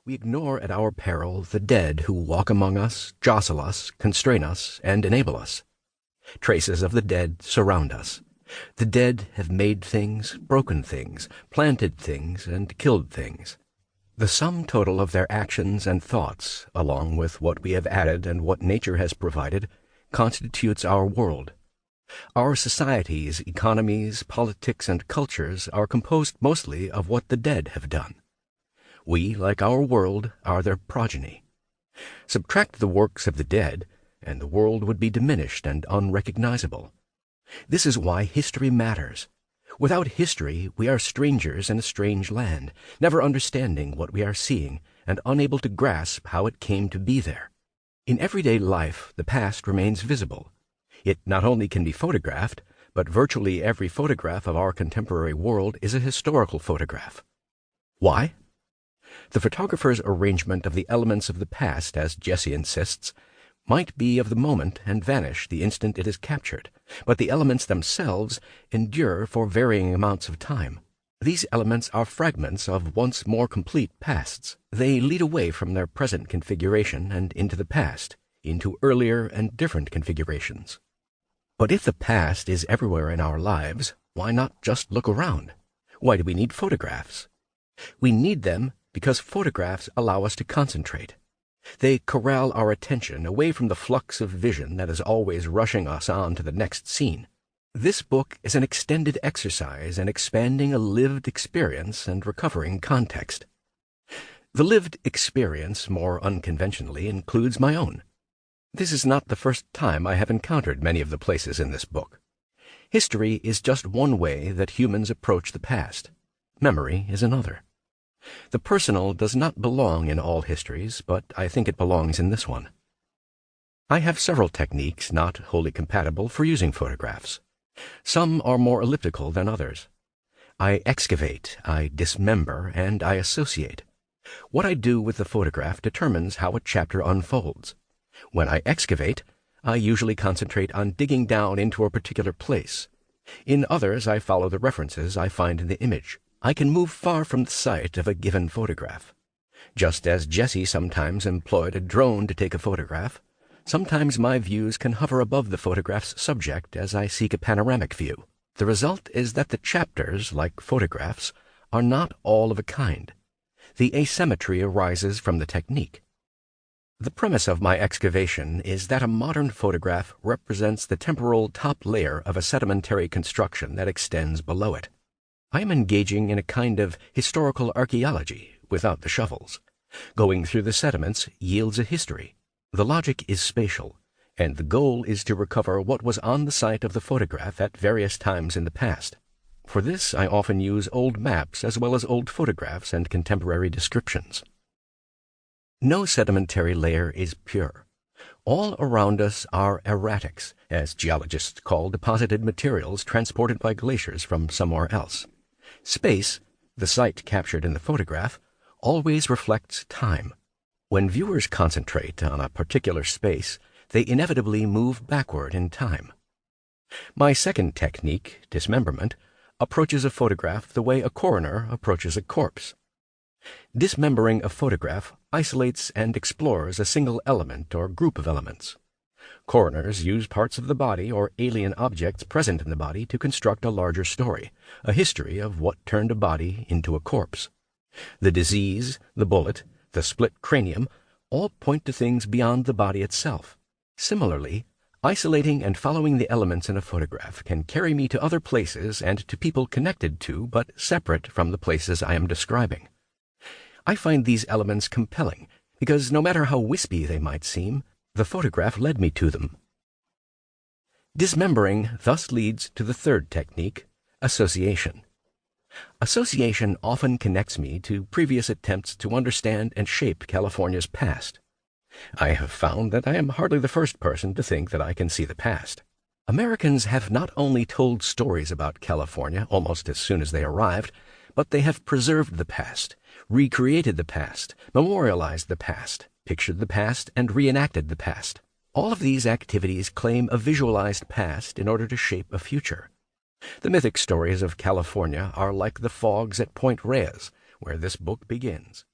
We ignore at our peril the dead who walk among us, jostle us, constrain us, and enable us. Traces of the dead surround us. The dead have made things, broken things, planted things, and killed things. The sum total of their actions and thoughts, along with what we have added and what nature has provided, constitutes our world. Our societies, economies, politics, and cultures are composed mostly of what the dead have done. We, like our world, are their progeny. Subtract the works of the dead, and the world would be diminished and unrecognizable. This is why history matters. Without history, we are strangers in a strange land, never understanding what we are seeing and unable to grasp how it came to be there. In everyday life, the past remains visible. It not only can be photographed, but virtually every photograph of our contemporary world is a historical photograph. Why? The photographer's arrangement of the elements of the past, as Jesse insists, might be of the moment and vanish the instant it is captured, but the elements themselves endure for varying amounts of time. These elements are fragments of once more complete pasts. They lead away from their present configuration and into the past, into earlier and different configurations. But if the past is everywhere in our lives, why not just look around? Why do we need photographs? We need them because photographs allow us to concentrate. They corral our attention away from the flux of vision that is always rushing us on to the next scene. This book is an extended exercise in expanding a lived experience and recovering context. The lived experience, more unconventionally, includes my own. This is not the first time I have encountered many of the places in this book. History is just one way that humans approach the past. Memory is another. The personal does not belong in all histories, but I think it belongs in this one. I have several techniques not wholly compatible for using photographs. Some are more elliptical than others. I excavate, I dismember, and I associate. What I do with the photograph determines how a chapter unfolds. When I excavate, I usually concentrate on digging down into a particular place. In others, I follow the references I find in the image. I can move far from the site of a given photograph. Just as Jesse sometimes employed a drone to take a photograph, sometimes my views can hover above the photograph's subject as I seek a panoramic view. The result is that the chapters, like photographs, are not all of a kind. The asymmetry arises from the technique. The premise of my excavation is that a modern photograph represents the temporal top layer of a sedimentary construction that extends below it. I am engaging in a kind of historical archaeology without the shovels. Going through the sediments yields a history. The logic is spatial, and the goal is to recover what was on the site of the photograph at various times in the past. For this, I often use old maps as well as old photographs and contemporary descriptions. No sedimentary layer is pure. All around us are erratics, as geologists call deposited materials transported by glaciers from somewhere else. Space, the site captured in the photograph, always reflects time. When viewers concentrate on a particular space, they inevitably move backward in time. My second technique, dismemberment, approaches a photograph the way a coroner approaches a corpse. Dismembering a photograph isolates and explores a single element or group of elements. Coroners use parts of the body or alien objects present in the body to construct a larger story, a history of what turned a body into a corpse. The disease, the bullet, the split cranium, all point to things beyond the body itself. Similarly, isolating and following the elements in a photograph can carry me to other places and to people connected to but separate from the places I am describing. I find these elements compelling because no matter how wispy they might seem, the photograph led me to them. Dismembering thus leads to the third technique, association. Association often connects me to previous attempts to understand and shape California's past. I have found that I am hardly the first person to think that I can see the past. Americans have not only told stories about California almost as soon as they arrived, but they have preserved the past, recreated the past, memorialized the past, pictured the past, and reenacted the past. All of these activities claim a visualized past in order to shape a future. The mythic stories of California are like the fogs at Point Reyes, where this book begins.